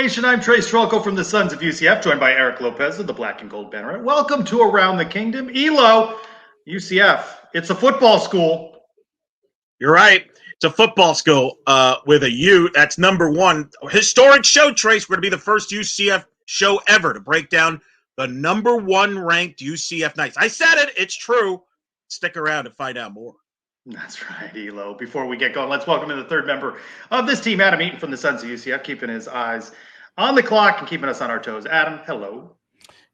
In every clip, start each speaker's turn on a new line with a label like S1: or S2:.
S1: Nation. I'm Trylko from the Sons of UCF, joined by Eric Lopez of the Black and Gold Banner. Welcome to Around the Kingdom. ELO, UCF. It's a football school.
S2: You're right. It's a football school with a U. That's number one. Historic show, Trace. We're going to be the first UCF show ever to break down the number one ranked UCF Knights. I said it. It's true. Stick around to find out more.
S1: That's right, ELO. Before we get going, let's welcome in the third member of this team, Adam Eaton from the Sons of UCF, keeping his eyes on the clock and keeping us on our toes. Adam, hello.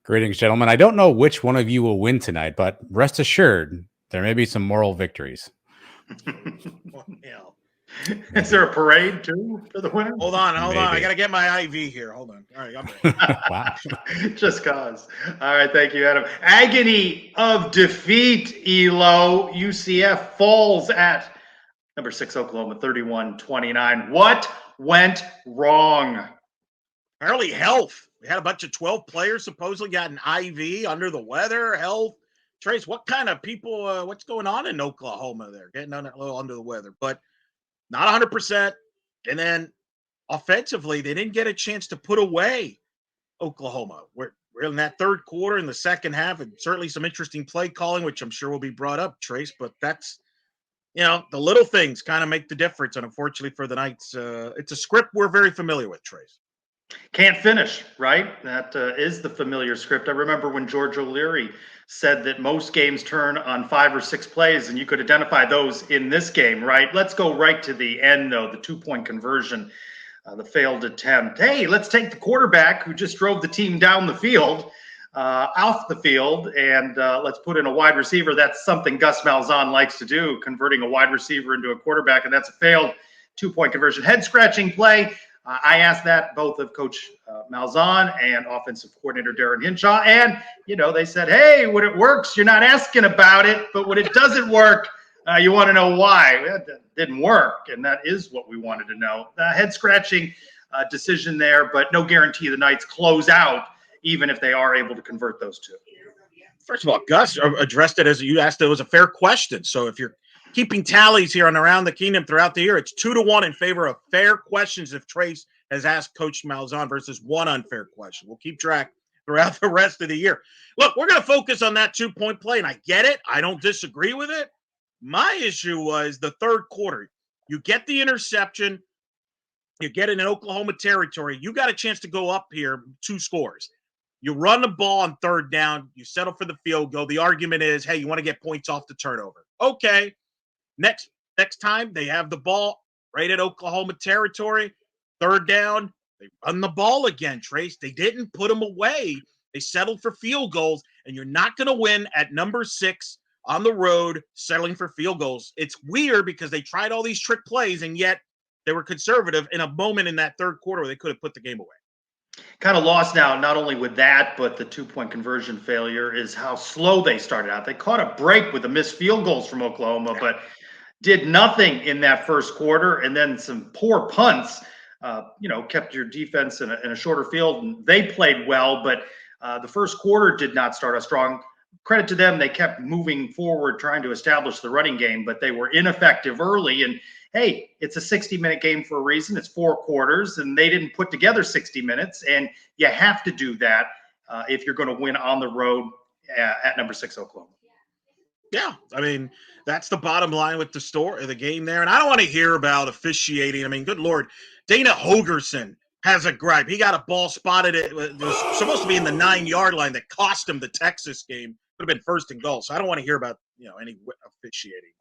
S3: Greetings, gentlemen. I don't know which one of you will win tonight, but rest assured, there may be some moral victories.
S1: Is there a parade, too, for the winner?
S2: Hold on. I got to get my IV here. Hold on. All right, I'm ready.
S3: Wow.
S1: Just cause. All right, thank you, Adam. Agony of defeat, ELO. UCF falls at number 6 Oklahoma, 31-29. What went wrong?
S2: Apparently health. We had a bunch of 12 players supposedly got an IV under the weather, health. Trace, what kind of people, what's going on in Oklahoma there? Getting a little under the weather, but not 100%. And then offensively, they didn't get a chance to put away Oklahoma. We're in that third quarter in the second half, and certainly some interesting play calling, which I'm sure will be brought up, Trace. But that's, the little things kind of make the difference. And unfortunately for the Knights, it's a script we're very familiar with, Trace.
S1: Can't finish, right? That is the familiar script. I remember when George O'Leary said that most games turn on 5 or 6 plays, and you could identify those in this game, right? Let's go right to the end, though, the 2-point conversion, the failed attempt. Hey, let's take the quarterback who just drove the team down the field, off the field, and let's put in a wide receiver. That's something Gus Malzahn likes to do, converting a wide receiver into a quarterback, and that's a failed 2-point conversion. Head-scratching play. I asked that both of Coach Malzahn and offensive coordinator Darren Hinshaw, and they said, "Hey, when it works, you're not asking about it, but when it doesn't work, you want to know why." It didn't work, and that is what we wanted to know. Head-scratching decision there, but no guarantee the Knights close out, even if they are able to convert those two.
S2: First of all, Gus addressed it as you asked. It was a fair question. So if you're keeping tallies here on Around the Kingdom throughout the year, it's 2-1 in favor of fair questions if Trace has asked Coach Malzahn versus 1 unfair question. We'll keep track throughout the rest of the year. Look, we're going to focus on that 2-point play, and I get it. I don't disagree with it. My issue was the third quarter. You get the interception. You get it in Oklahoma territory. You got a chance to go up here 2 scores. You run the ball on third down. You settle for the field goal. The argument is, hey, you want to get points off the turnover. Okay. Next time they have the ball right at Oklahoma territory, third down, they run the ball again, Trace. They didn't put them away. They settled for field goals, and you're not going to win at number 6 on the road settling for field goals. It's weird because they tried all these trick plays, and yet they were conservative in a moment in that third quarter where they could have put the game away.
S1: Kind of lost now, not only with that, but the 2-point conversion failure is how slow they started out. They caught a break with the missed field goals from Oklahoma, but did nothing in that first quarter, and then some poor punts, kept your defense in a shorter field, and they played well, but the first quarter did not start us strong. Credit to them, they kept moving forward, trying to establish the running game, but they were ineffective early, and hey, it's a 60-minute game for a reason. It's 4 quarters, and they didn't put together 60 minutes, and you have to do that if you're going to win on the road at number 6 Oklahoma.
S2: Yeah, I mean, that's the bottom line with the game there. And I don't want to hear about officiating. I mean, good Lord, Dana Holgerson has a gripe. He got a ball spotted. It was supposed to be in the 9-yard line that cost him the Texas game. Would have been 1st and goal. So I don't want to hear about, any officiating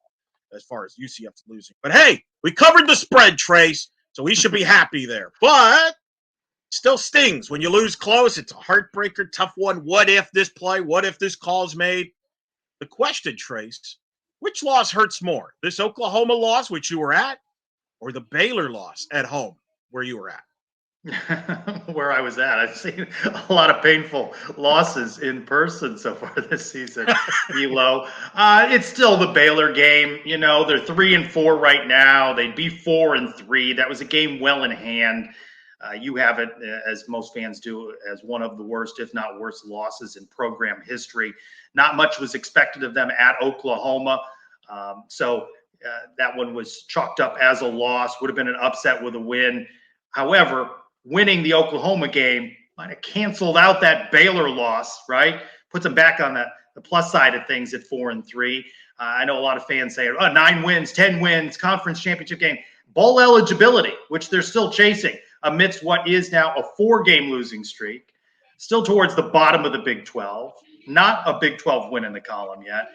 S2: as far as UCF's losing. But hey, we covered the spread, Trace, so we should be happy there. But still stings when you lose close. It's a heartbreaker, tough one. What if this play? What if this call's made? The question, Trace, which loss hurts more? This Oklahoma loss, which you were at, or the Baylor loss at home, where you were at?
S1: Where I was at. I've seen a lot of painful losses in person so far this season, ELO. It's still the Baylor game. They're 3-4 right now. They'd be 4-3. That was a game well in hand. You have it, as most fans do, as one of the worst, if not worst, losses in program history. Not much was expected of them at Oklahoma. So that one was chalked up as a loss, would have been an upset with a win. However, winning the Oklahoma game might have canceled out that Baylor loss, right? Puts them back on the plus side of things at 4-3. I know a lot of fans say, 9 wins, 10 wins, conference championship game, bowl eligibility, which they're still chasing amidst what is now a 4-game losing streak, still towards the bottom of the Big 12, not a Big 12 win in the column yet.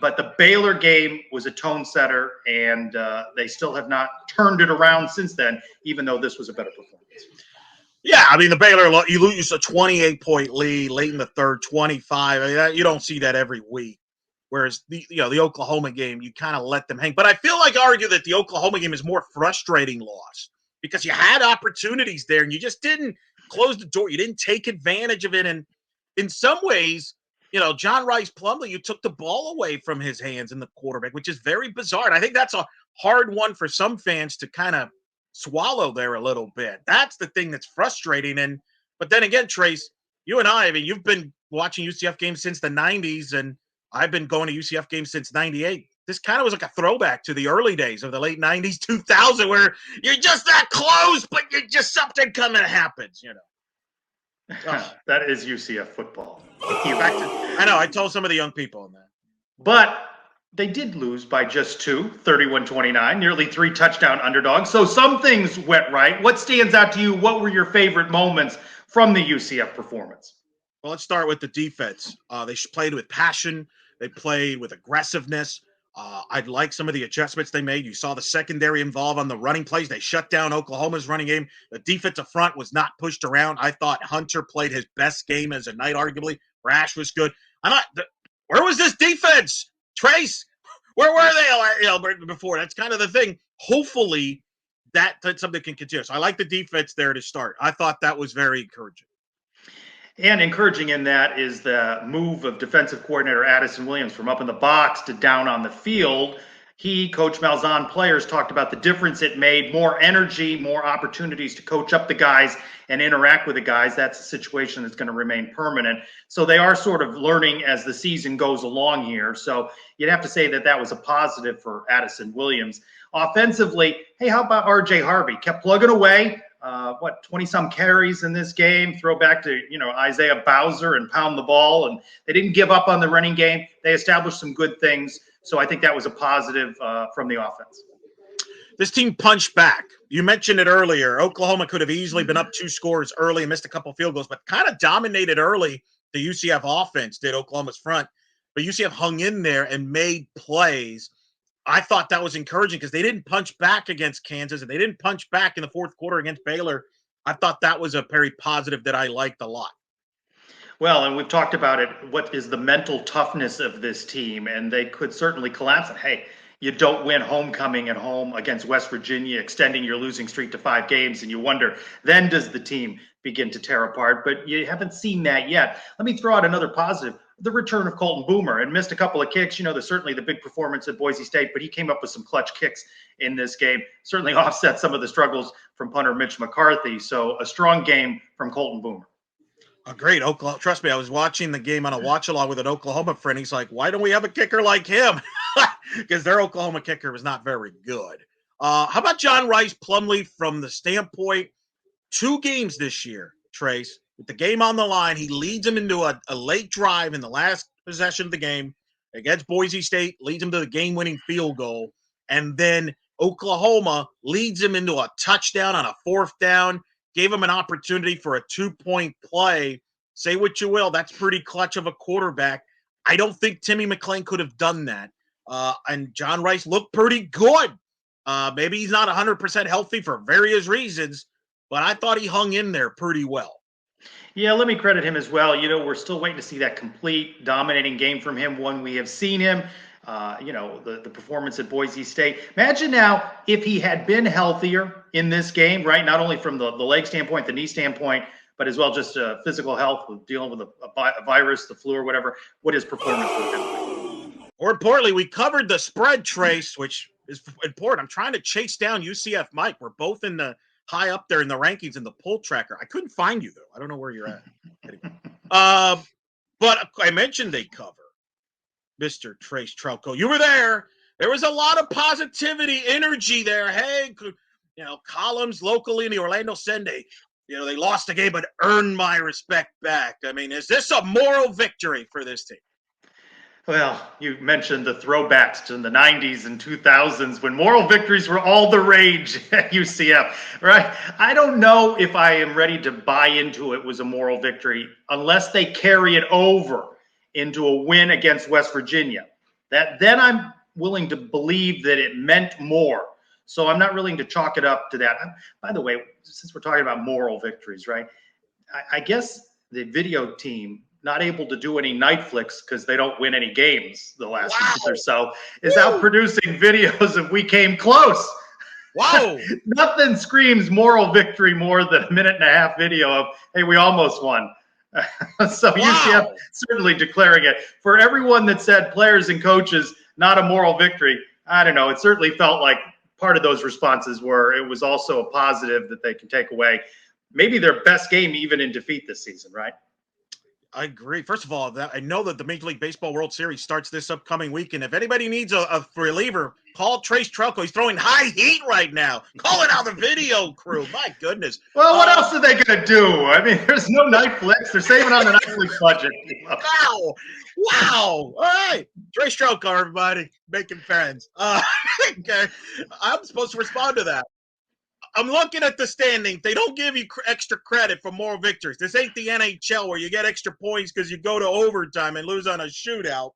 S1: But the Baylor game was a tone setter, and they still have not turned it around since then, even though this was a better performance.
S2: Yeah, I mean, the Baylor, you lose a 28-point lead late in the third, 25. I mean, you don't see that every week. Whereas the Oklahoma game, you kind of let them hang. But I feel like I argue that the Oklahoma game is more frustrating loss because you had opportunities there and you just didn't close the door. You didn't take advantage of it. And in some ways, John Rice Plumlee, you took the ball away from his hands in the quarterback, which is very bizarre. And I think that's a hard one for some fans to kind of swallow there a little bit. That's the thing that's frustrating. But then again, Trace, you and I mean, you've been watching UCF games since the 90s, and I've been going to UCF games since 98. This kind of was like a throwback to the early days of the late 90s, 2000, where you're just that close, but you're just something coming happens,
S1: That is UCF football.
S2: I know. I told some of the young people on that.
S1: But they did lose by just 2, 31-29, nearly 3 touchdown underdogs. So some things went right. What stands out to you? What were your favorite moments from the UCF performance?
S2: Well, let's start with the defense. They played with passion. They played with aggressiveness. I'd like some of the adjustments they made. You saw the secondary involved on the running plays. They shut down Oklahoma's running game. The defensive front was not pushed around. I thought Hunter played his best game as a night, arguably. Rash was good. Where was this defense? Trace, where were they before? That's kind of the thing. Hopefully that's something that can continue. So I like the defense there to start. I thought that was very encouraging.
S1: And encouraging in that is the move of defensive coordinator Addison Williams from up in the box to down on the field. Coach Malzahn, players talked about the difference it made, more energy, more opportunities to coach up the guys and interact with the guys. That's a situation that's going to remain permanent. So they are sort of learning as the season goes along here. So you'd have to say that was a positive for Addison Williams. Offensively, hey, how about R.J. Harvey? Kept plugging away. 20-some carries in this game, throw back to, Isaiah Bowser and pound the ball. And they didn't give up on the running game. They established some good things. So I think that was a positive from the offense.
S2: This team punched back. You mentioned it earlier. Oklahoma could have easily been up 2 scores early and missed a couple field goals, but kind of dominated early. The UCF offense did, Oklahoma's front. But UCF hung in there and made plays. I thought that was encouraging because they didn't punch back against Kansas and they didn't punch back in the fourth quarter against Baylor. I thought that was a very positive that I liked a lot.
S1: Well, and we've talked about it. What is the mental toughness of this team? And they could certainly collapse it. Hey, you don't win homecoming at home against West Virginia, extending your losing streak to 5 games. And you wonder, then does the team begin to tear apart? But you haven't seen that yet. Let me throw out another positive. The return of Colton Boomer, and missed a couple of kicks. There's certainly the big performance at Boise State, but he came up with some clutch kicks in this game. Certainly offset some of the struggles from punter Mitch McCarthy. So a strong game from Colton Boomer.
S2: Great. Oklahoma. Trust me, I was watching the game on a watch along with an Oklahoma friend. He's like, why don't we have a kicker like him? Because their Oklahoma kicker was not very good. How about John Rice Plumlee from the standpoint, 2 games this year, Trace, with the game on the line, he leads them into a late drive in the last possession of the game against Boise State, leads them to the game-winning field goal, and then Oklahoma leads them into a touchdown on a 4th down, gave him an opportunity for a 2-point play. Say what you will, that's pretty clutch of a quarterback. I don't think Timmy McClain could have done that. And John Rice looked pretty good. Maybe he's not 100% healthy for various reasons, but I thought he hung in there pretty well.
S1: Yeah, let me credit him as well. We're still waiting to see that complete dominating game from him when we have seen him. The performance at Boise State. Imagine now if he had been healthier in this game, right? Not only from the leg standpoint, the knee standpoint, but as well just physical health, with dealing with a virus, the flu or whatever, what his performance would have been like.
S2: More importantly, we covered the spread, Trace, which is important. I'm trying to chase down UCF Mike. We're both in the high up there in the rankings in the poll tracker. I couldn't find you, though. I don't know where you're at. But I mentioned they cover. Mr. Trace Trylko. You were there. There was a lot of positivity, energy there. Hey, columns locally in the Orlando Sunday. they lost the game but earned my respect back. I mean, is this a moral victory for this team?
S1: Well, you mentioned the throwbacks to the 90s and 2000s when moral victories were all the rage at UCF, right? I don't know if I am ready to buy into it was a moral victory unless they carry it over into a win against West Virginia. Then I'm willing to believe that it meant more. So I'm not willing to chalk it up to that. By the way, since we're talking about moral victories, right? I guess the video team not able to do any night flicks because they don't win any games the last month or so, is out producing videos of we came close.
S2: Wow.
S1: Nothing screams moral victory more than a 1.5-minute video of, hey, we almost won. So UCF certainly declaring it. For everyone that said players and coaches, not a moral victory, I don't know. It certainly felt like part of those responses were it was also a positive that they can take away. Maybe their best game even in defeat this season, right?
S2: I agree. First of all, I know that the Major League Baseball World Series starts this upcoming weekend. If anybody needs a reliever, call Trylko. He's throwing high heat right now. Calling out the video crew. My goodness.
S1: Well, what else are they going to do? I mean, there's no night flicks. They're saving on the night flicks budget.
S2: Wow. All right. Trylko, everybody. Making friends. Okay. I'm supposed to respond to that. I'm looking at the standings. They don't give you extra credit for moral victories. This ain't the NHL where you get extra points because you go to overtime and lose on a shootout.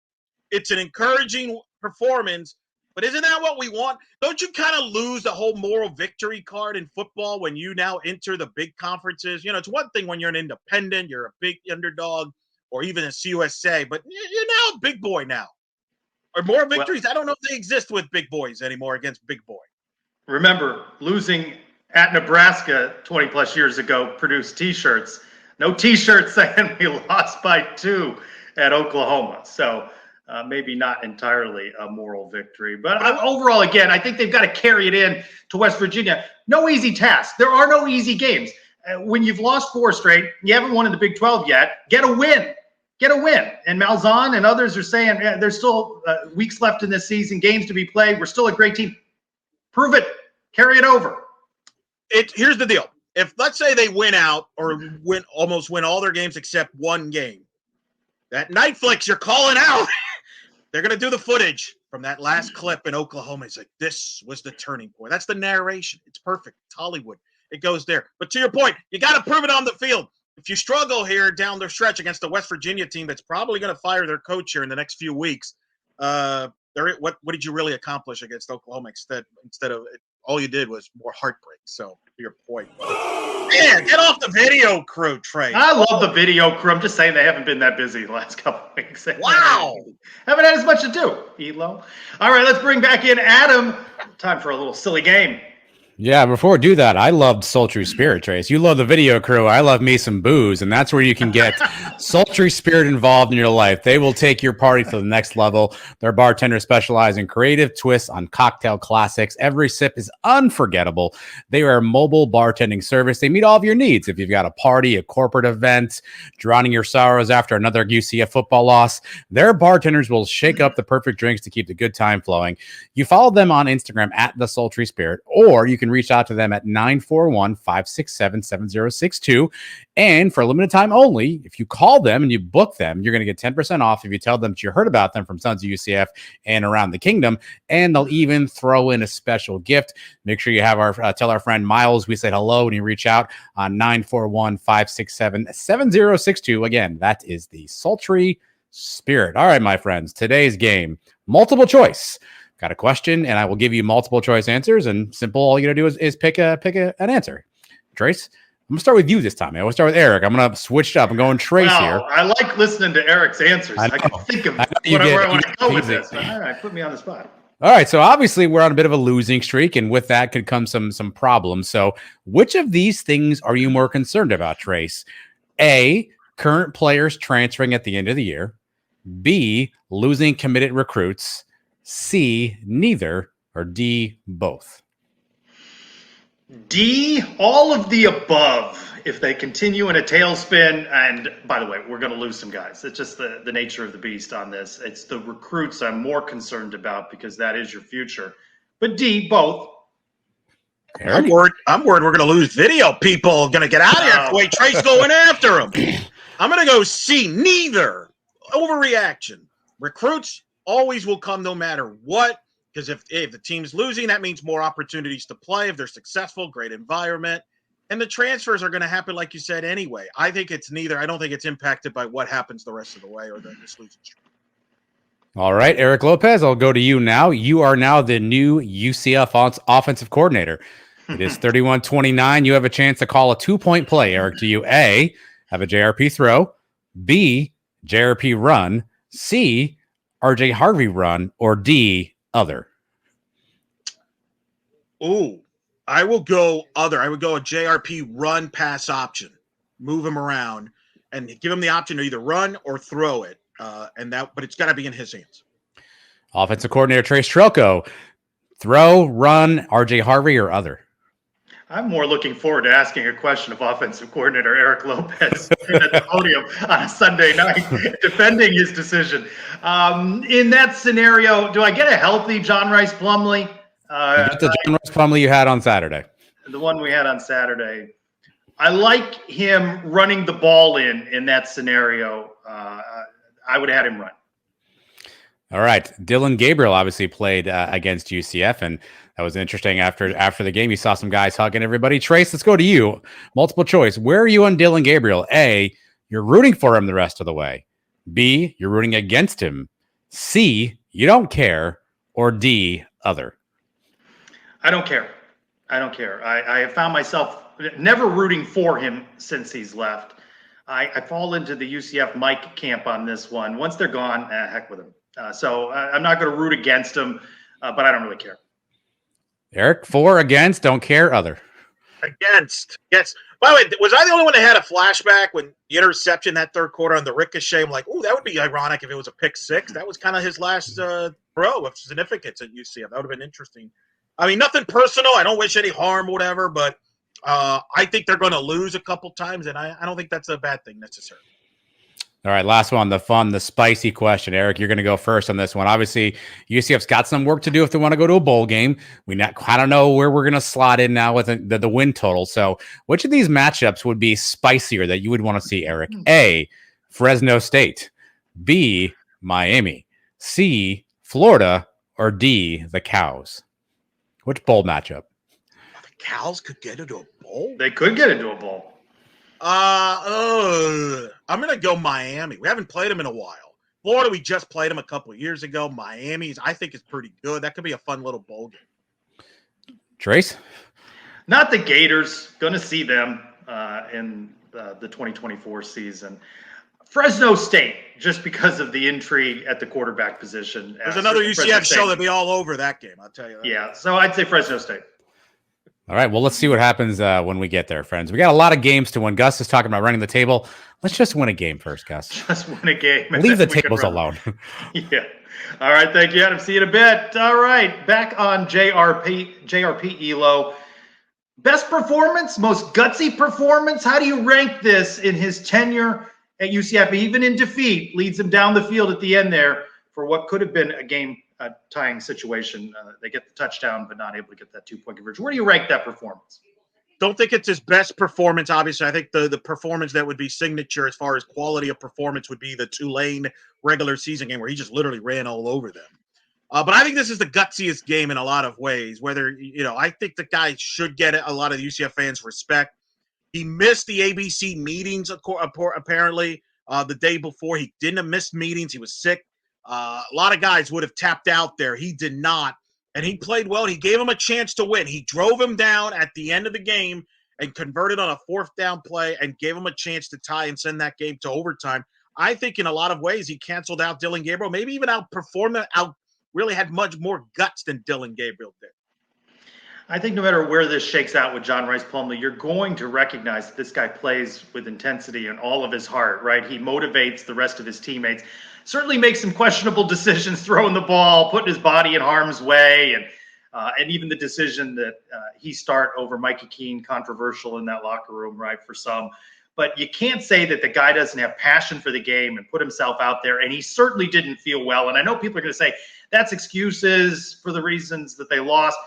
S2: It's an encouraging performance, but isn't that what we want? Don't you kind of lose the whole moral victory card in football when you now enter the big conferences? It's one thing when you're an independent, you're a big underdog, or even a CUSA, but you're now a big boy now. Or moral victories? I don't know if they exist with big boys anymore against big boy.
S1: Remember, losing at Nebraska 20 plus years ago produced T-shirts. No T-shirts saying we lost by 2 at Oklahoma. So maybe not entirely a moral victory. But overall, again, I think they've got to carry it in to West Virginia. No easy task. There are no easy games. When you've lost 4 straight, you haven't won in the Big 12 yet, get a win. Get a win. And Malzahn and others are saying there's still weeks left in this season, games to be played. We're still a great team. Prove it. Carry it over.
S2: Here's the deal. If let's say they win out or almost win all their games except one game, that night flicks you're calling out, they're going to do the footage from that last clip in Oklahoma. It's like, this was the turning point. That's the narration. It's perfect. It's Hollywood. It goes there. But to your point, you got to prove it on the field. If you struggle here down the stretch against the West Virginia team that's probably going to fire their coach here in the next few weeks, what did you really accomplish against Oklahoma instead of all you did was more heartbreak? So to your point, man, get off the video crew, Trey.
S1: I love the video crew. I'm just saying they haven't been that busy the last couple of weeks.
S2: Wow.
S1: Haven't had as much to do, Elo. All right, let's bring back in Adam. Time for a little silly game.
S3: Yeah, before we do that, I loved Sultry Spirit, Trace. You love the video crew. I love me some booze, and that's where you can get Sultry Spirit involved in your life. They will take your party to the next level. Their bartenders specialize in creative twists on cocktail classics. Every sip is unforgettable. They are a mobile bartending service. They meet all of your needs. If you've got a party, a corporate event, drowning your sorrows after another UCF football loss, their bartenders will shake up the perfect drinks to keep the good time flowing. You follow them on Instagram at The Sultry Spirit, or you can reach out to them at 941-567-7062. And for a limited time only, if you call them and you book them, you're going to get 10% off if you tell them that you heard about them from Sons of UCF and around the kingdom. And they'll even throw in a special gift. Make sure you have tell our friend Miles we said hello when you reach out on 941-567-7062. Again, that is the Sultry Spirit. All right, my friends, today's game, multiple choice. Got a question, and I will give you multiple choice answers. And simple, all you got to do is pick an answer. Trace, I'm going to start with you this time. I will start with Eric. I'm going to switch it up. I'm going Trace here.
S1: I like listening to Eric's answers. I can think of whatever I want to go with this. All right, put me on the spot.
S3: All right, so obviously we're on a bit of a losing streak, and with that could come some problems. So which of these things are you more concerned about, Trace? A, current players transferring at the end of the year. B, losing committed recruits. C, neither, or D, both?
S1: D, all of the above. If they continue in a tailspin, and by the way, we're going to lose some guys. It's just the nature of the beast on this. It's the recruits I'm more concerned about because that is your future. But D, both.
S2: I'm worried we're going to lose video. People are going to get out of here the way Trey's going after him. I'm going to go C, neither. Overreaction. Recruits always will come no matter what, because if the team's losing, that means more opportunities to play. If they're successful, great environment. And the transfers are going to happen, like you said, anyway. I think it's neither. I don't think it's impacted by what happens the rest of the way or this losing streak.
S3: All right, Eric Lopez, I'll go to you now. You are now the new UCF offensive coordinator. It is 31-29. You have a chance to call a 2-point play. Eric, do you A, have a JRP throw, B, JRP run, C, RJ Harvey run, or D, other?
S2: Ooh, I will go other. I would go a JRP run pass option. Move him around and give him the option to either run or throw it. But it's got to be in his hands.
S3: Offensive coordinator Trace Trylko, throw, run, RJ Harvey, or other?
S1: I'm more looking forward to asking a question of offensive coordinator Eric Lopez at the podium on a Sunday night, defending his decision. In that scenario, do I get a healthy John Rice Plumlee?
S3: You got the John Rice Plumlee you had on Saturday.
S1: The one we had on Saturday. I like him running the ball in that scenario. I would have had him run.
S3: All right. Dylan Gabriel obviously played against UCF, and that was interesting. After the game, you saw some guys hugging everybody. Trace, let's go to you. Multiple choice. Where are you on Dylan Gabriel? A, you're rooting for him the rest of the way. B, you're rooting against him. C, you don't care. Or D, other?
S1: I don't care. I have found myself never rooting for him since he's left. I fall into the UCF Mike camp on this one. Once they're gone, heck with him. So I'm not going to root against him, but I don't really care.
S3: Eric, for, against, don't care, other?
S2: Against. Yes. By the way, was I the only one that had a flashback when the interception that third quarter on the ricochet? I'm like, oh, that would be ironic if it was a pick six. That was kind of his last throw of significance at UCF. That would have been interesting. I mean, nothing personal. I don't wish any harm, whatever, but I think they're going to lose a couple times, and I don't think that's a bad thing necessarily.
S3: All right, last one, the spicy question. Eric, you're going to go first on this one. Obviously, UCF's got some work to do if they want to go to a bowl game. I don't know where we're going to slot in now with the win total. So which of these matchups would be spicier that you would want to see, Eric? A, Fresno State. B, Miami. C, Florida. Or D, the Cows? Which bowl matchup?
S2: The Cows could get into a bowl?
S1: They could get into a bowl.
S2: I'm going to go Miami. We haven't played them in a while. Florida, we just played them a couple of years ago. Miami's, I think, is pretty good. That could be a fun little bowl game.
S3: Trace?
S1: Not the Gators. Going to see them in the 2024 season. Fresno State, just because of the intrigue at the quarterback position.
S2: There's another UCF show that'll be all over that game, I'll tell you that.
S1: Yeah, so I'd say Fresno State.
S3: All right, well, let's see what happens when we get there, friends. We got a lot of games to win. Gus is talking about running the table. Let's just win a game first, Gus.
S1: Just win a game.
S3: Leave the tables alone.
S1: Yeah. All right, thank you, Adam. See you in a bit. All right, back on JRP Elo. Best performance, most gutsy performance. How do you rank this in his tenure at UCF? Even in defeat, leads him down the field at the end there for what could have been a game tying situation. They get the touchdown, but not able to get that 2-point conversion. Where do you rank that performance?
S2: Don't think it's his best performance. Obviously, I think the performance that would be signature as far as quality of performance would be the Tulane regular season game where he just literally ran all over them. But I think this is the gutsiest game in a lot of ways. I think the guy should get a lot of the UCF fans respect. He missed the ABC meetings, apparently, the day before. He didn't have missed meetings. He was sick. A lot of guys would have tapped out there. He did not. And he played well. He gave him a chance to win. He drove him down at the end of the game and converted on a 4th down play and gave him a chance to tie and send that game to overtime. I think in a lot of ways he canceled out Dylan Gabriel, maybe even outperformed him, really had much more guts than Dylan Gabriel did.
S1: I think no matter where this shakes out with John Rice Plumlee, you're going to recognize that this guy plays with intensity and all of his heart, right? He motivates the rest of his teammates. Certainly makes some questionable decisions, throwing the ball, putting his body in harm's way, and even the decision that he start over Mikey Keene, controversial in that locker room, right, for some. But you can't say that the guy doesn't have passion for the game and put himself out there, and he certainly didn't feel well. And I know people are going to say that's excuses for the reasons that they lost.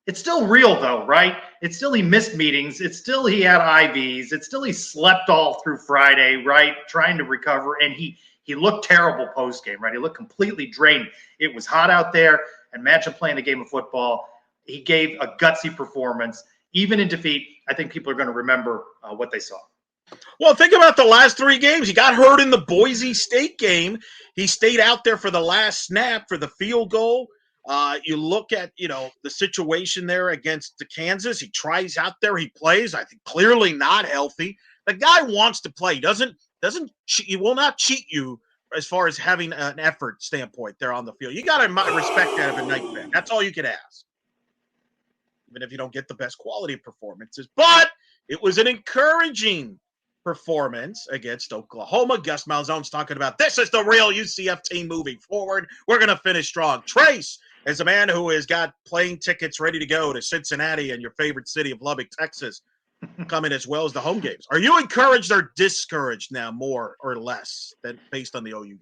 S1: It's still real though, right? It's still he missed meetings. It's still he had IVs. It's still he slept all through Friday, right? Trying to recover. And he looked terrible post game, right? He looked completely drained. It was hot out there. Imagine playing a game of football. He gave a gutsy performance. Even in defeat, I think people are going to remember what they saw.
S2: Well, think about the last 3 games. He got hurt in the Boise State game. He stayed out there for the last snap for the field goal. You look at, the situation there against the Kansas. He tries out there. He plays. I think clearly not healthy. The guy wants to play. He will not cheat you as far as having an effort standpoint there on the field. You got to respect that of a night fan. That's all you can ask, even if you don't get the best quality of performances. But it was an encouraging performance against Oklahoma. Gus Malzahn's talking about this is the real UCF team moving forward. We're going to finish strong. Trace, as a man who has got plane tickets ready to go to Cincinnati and your favorite city of Lubbock, Texas, coming as well as the home games. Are you encouraged or discouraged now, more or less, than based on the OU game?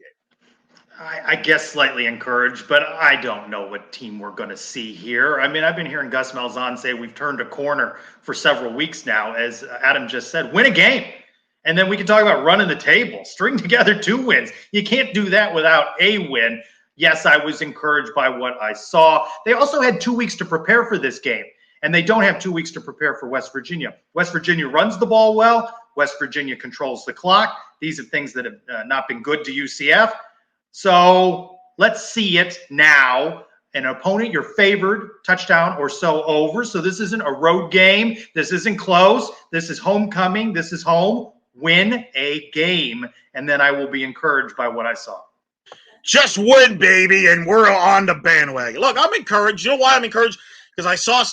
S1: I guess slightly encouraged, but I don't know what team we're going to see here. I mean, I've been hearing Gus Malzahn say we've turned a corner for several weeks now. As Adam just said, win a game. And then we can talk about running the table, string together 2 wins. You can't do that without a win. Yes, I was encouraged by what I saw. They also had 2 weeks to prepare for this game, and they don't have 2 weeks to prepare for West Virginia. West Virginia runs the ball well. West Virginia controls the clock. These are things that have not been good to UCF. So let's see it now. An opponent you're favored, touchdown or so over. So this isn't a road game. This isn't close. This is homecoming. This is home. Win a game, and then I will be encouraged by what I saw.
S2: Just win, baby, and we're on the bandwagon. Look, I'm encouraged. You know why I'm encouraged? Because I saw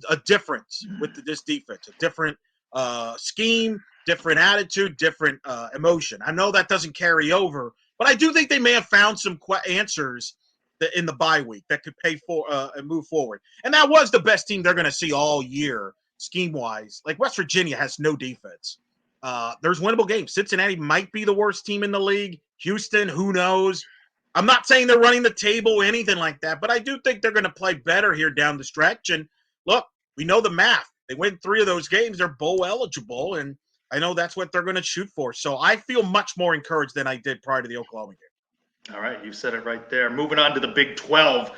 S2: a difference with this defense, a different scheme, different attitude, different emotion. I know that doesn't carry over, but I do think they may have found some answers in the bye week that could pay for and move forward. And that was the best team they're going to see all year, scheme-wise. Like, West Virginia has no defense. There's winnable games. Cincinnati might be the worst team in the league. Houston, who knows? I'm not saying they're running the table or anything like that, but I do think they're going to play better here down the stretch. And look, we know the math. They win 3 of those games. They're bowl eligible, and I know that's what they're going to shoot for. So I feel much more encouraged than I did prior to the Oklahoma game.
S1: All right, you said it right there. Moving on to the Big 12.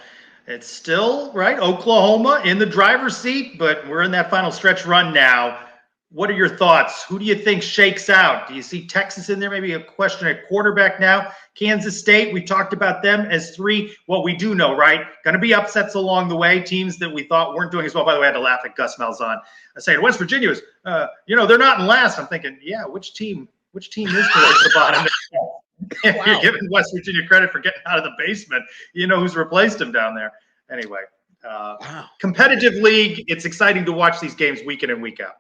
S1: It's still, right, Oklahoma in the driver's seat, but we're in that final stretch run now. What are your thoughts? Who do you think shakes out? Do you see Texas in there? Maybe a question at quarterback now. Kansas State, we talked about them as 3. What we do know, right? Going to be upsets along the way. Teams that we thought weren't doing as well. By the way, I had to laugh at Gus Malzahn. I said West Virginia was, they're not in last. I'm thinking, yeah, which team is towards the bottom? Wow. You're giving West Virginia credit for getting out of the basement. You know who's replaced him down there. Anyway, competitive league. It's exciting to watch these games week in and week out.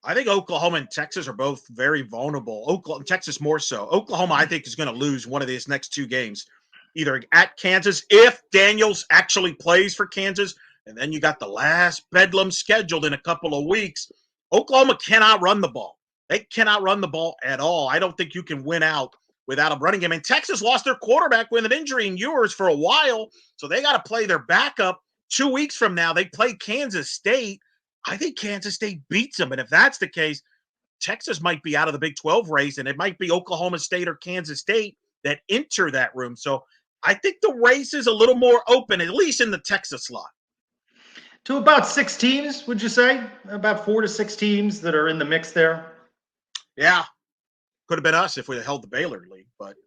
S2: I think Oklahoma and Texas are both very vulnerable. Texas more so. Oklahoma, I think, is going to lose one of these next 2 games, either at Kansas, if Daniels actually plays for Kansas, and then you got the last bedlam scheduled in a couple of weeks. Oklahoma cannot run the ball. They cannot run the ball at all. I don't think you can win out without a running game. And Texas lost their quarterback with an injury in Ewers for a while, so they got to play their backup. 2 weeks from now, they play Kansas State. I think Kansas State beats them. And if that's the case, Texas might be out of the Big 12 race, and it might be Oklahoma State or Kansas State that enter that room. So I think the race is a little more open, at least in the Texas slot.
S1: To about 6 teams, would you say? About 4 to 6 teams that are in the mix there?
S2: Yeah. Could have been us if we held the Baylor league, but,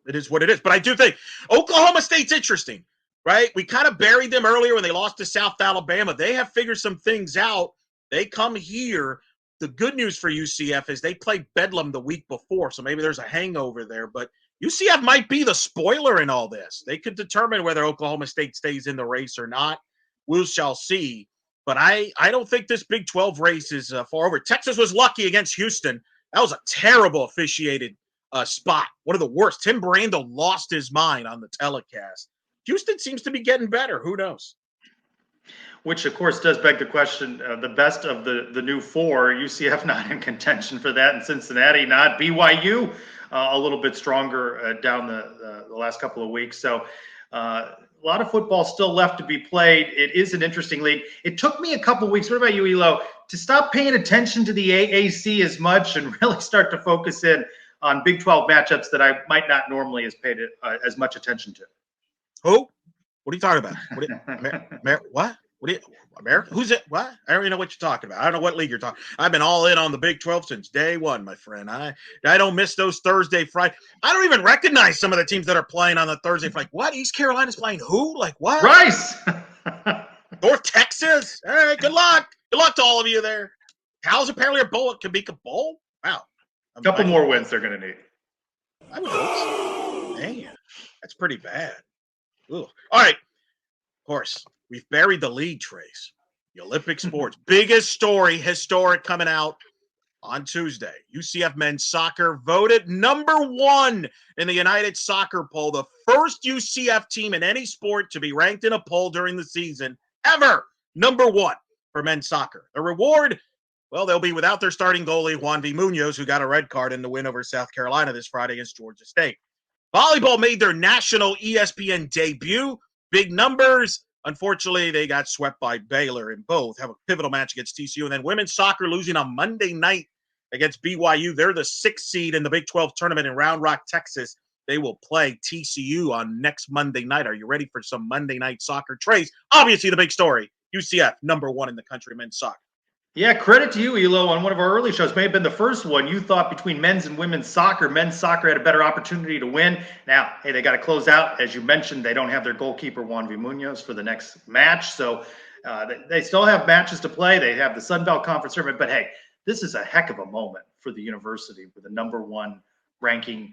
S2: it is what it is. But I do think Oklahoma State's interesting. Right? We kind of buried them earlier when they lost to South Alabama. They have figured some things out. They come here. The good news for UCF is they played Bedlam the week before, so maybe there's a hangover there. But UCF might be the spoiler in all this. They could determine whether Oklahoma State stays in the race or not. We shall see. But I don't think this Big 12 race is far over. Texas was lucky against Houston. That was a terrible officiated spot. One of the worst. Tim Brando lost his mind on the telecast. Houston seems to be getting better. Who knows?
S1: Which, of course, does beg the question, the best of the new 4, UCF not in contention for that, and Cincinnati not. BYU a little bit stronger down the last couple of weeks. So a lot of football still left to be played. It is an interesting league. It took me a couple weeks. What about you, Elo? To stop paying attention to the AAC as much and really start to focus in on Big 12 matchups that I might not normally have paid as much attention to.
S2: Who? What are you talking about? What? What are you, America? Who's it? What? I don't even know what you're talking about. I don't know what league you're talking. I've been all in on the Big 12 since day one, my friend. I don't miss those Thursday, Friday. I don't even recognize some of the teams that are playing on the Thursday. Like, what? East Carolina's playing who? Like, what?
S1: Rice!
S2: North Texas? All right, good luck. Good luck to all of you there. Cows apparently are bowl at Kabika Bowl. Wow.
S1: A couple more wins they're going to need.
S2: I would hope so. Man, that's pretty bad. Ooh. All right. Of course, we've buried the league, Trace. The Olympic sports. Biggest story, historic, coming out on Tuesday. UCF men's soccer voted number 1 in the United Soccer poll. The first UCF team in any sport to be ranked in a poll during the season ever. Number 1 for men's soccer. The reward, well, they'll be without their starting goalie, Juan V. Munoz, who got a red card in the win over South Carolina this Friday against Georgia State. Volleyball made their national ESPN debut. Big numbers. Unfortunately, they got swept by Baylor in both. Have a pivotal match against TCU. And then women's soccer losing on Monday night against BYU. They're the 6th seed in the Big 12 tournament in Round Rock, Texas. They will play TCU on next Monday night. Are you ready for some Monday night soccer? Trace, obviously the big story. UCF, number 1 in the country, men's soccer.
S1: Yeah, credit to you, Elo. On one of our early shows, may have been the first one, you thought between men's and women's soccer had a better opportunity to win. Now, hey, they got to close out. As you mentioned, they don't have their goalkeeper, Juan V. Munoz, for the next match. So they still have matches to play. They have the Sun Belt Conference tournament. But, hey, this is a heck of a moment for the university with the number 1 ranking.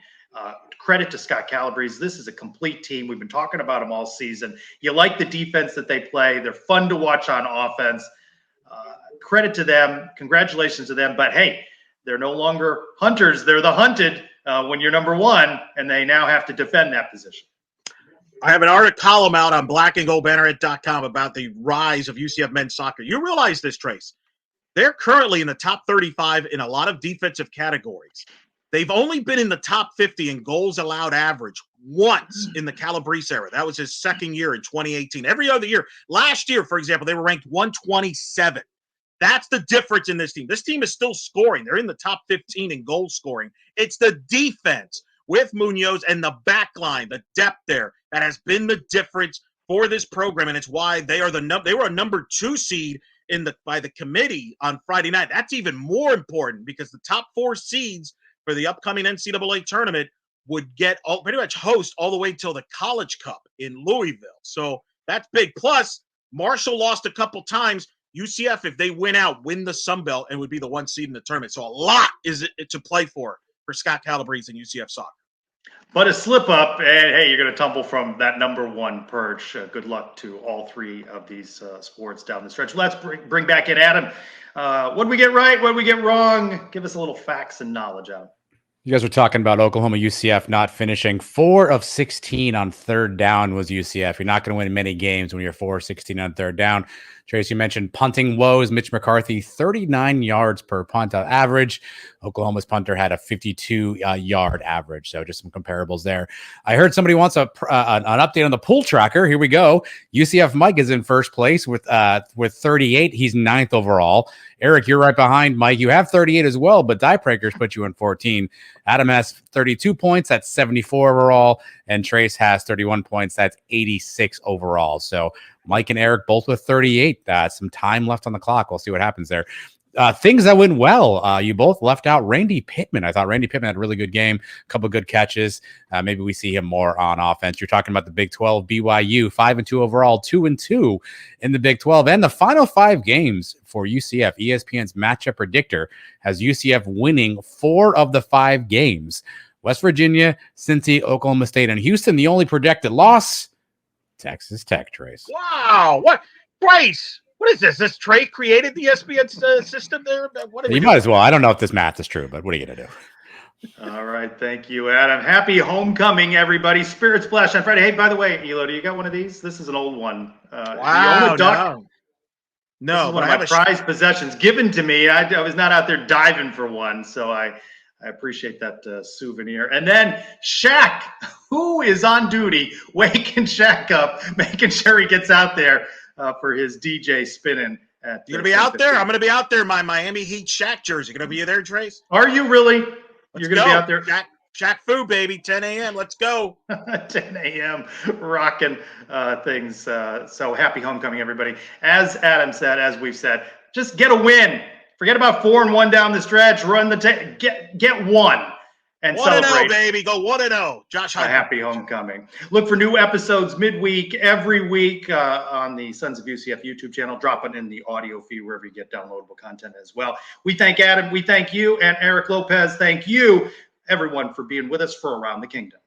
S1: Credit to Scott Calabrese. This is a complete team. We've been talking about them all season. You like the defense that they play. They're fun to watch on offense. Credit to them. Congratulations to them. But hey, they're no longer hunters. They're the hunted when you're number 1, and they now have to defend that position.
S2: I have an article column out on blackandgoldbanneret.com about the rise of UCF men's soccer. You realize this, Trace. They're currently in the top 35 in a lot of defensive categories. They've only been in the top 50 in goals allowed average once in the Calabrese era. That was his second year in 2018. Every other year. Last year, for example, they were ranked 127. That's the difference in this team. This team is still scoring. They're in the top 15 in goal scoring. It's the defense with Munoz and the back line, the depth there, that has been the difference for this program, and it's why they were a number 2 seed by the committee on Friday night. That's even more important because the top 4 seeds for the upcoming NCAA tournament would pretty much host all the way till the College Cup in Louisville. So that's big. Plus, Marshall lost a couple times. UCF, if they win the Sun Belt and would be the 1 seed in the tournament. So a lot is to play for Scott Calabrese and UCF soccer.
S1: But a slip up, and hey, you're going to tumble from that number 1 perch. Good luck to all 3 of these sports down the stretch. Let's bring back in Adam. What did we get right? What did we get wrong? Give us a little facts and knowledge out.
S3: You guys were talking about Oklahoma UCF not finishing. 4 of 16 on third down was UCF. You're not going to win many games when you're 4 of 16 on third down. Trace, you mentioned punting woes. Mitch McCarthy, 39 yards per punt on average. Oklahoma's punter had a 52-yard average. So just some comparables there. I heard somebody wants an update on the pool tracker. Here we go. UCF Mike is in first place with 38. He's 9th overall. Eric, you're right behind Mike. You have 38 as well, but Die Breakers put you in 14. Adam has 32 points. That's 74 overall. And Trace has 31 points. That's 86 overall. So Mike and Eric both with 38. Some time left on the clock. We'll see what happens there. Things that went well. You both left out Randy Pittman. I thought Randy Pittman had a really good game, a couple good catches. Maybe we see him more on offense. You're talking about the Big 12, BYU, 5-2 overall, 2-2 in the Big 12. And the final 5 games for UCF, ESPN's matchup predictor has UCF winning 4 of the 5 games. West Virginia, Cincy, Oklahoma State, and Houston. The only projected loss, Texas Tech, Trace.
S2: Wow. What? Trace. What is this? This Trey created the ESPN system there?
S3: You might as well. I don't know if this math is true, but what are you going to do?
S1: All right. Thank you, Adam. Happy homecoming, everybody. Spirit Splash on Friday. Hey, by the way, Elo, do you got one of these? This is an old one.
S2: Wow. No,
S1: this is one of my prized possessions given to me. I was not out there diving for one, so I I appreciate that souvenir. And then Shaq, who is on duty, waking Shaq up, making sure he gets out there for his DJ spinning.
S2: You're going to be out there? I'm going to be out there in my Miami Heat Shaq jersey. Going to be there, Trace?
S1: Are you really?
S2: You're
S1: going to be out there?
S2: Shaq Fu, baby, 10 a.m. Let's go.
S1: 10 a.m. rocking things. So happy homecoming, everybody. As Adam said, as we've said, just get a win. Forget about 4-1 down the stretch. Run the get one and
S2: 1-0,
S1: celebrate.
S2: baby. Go 1-0. Josh,
S1: a happy homecoming. Look for new episodes midweek, every week on the Sons of UCF YouTube channel, dropping in the audio feed wherever you get downloadable content as well. We thank Adam. We thank you. And Eric Lopez, thank you, everyone, for being with us for Around the Kingdom.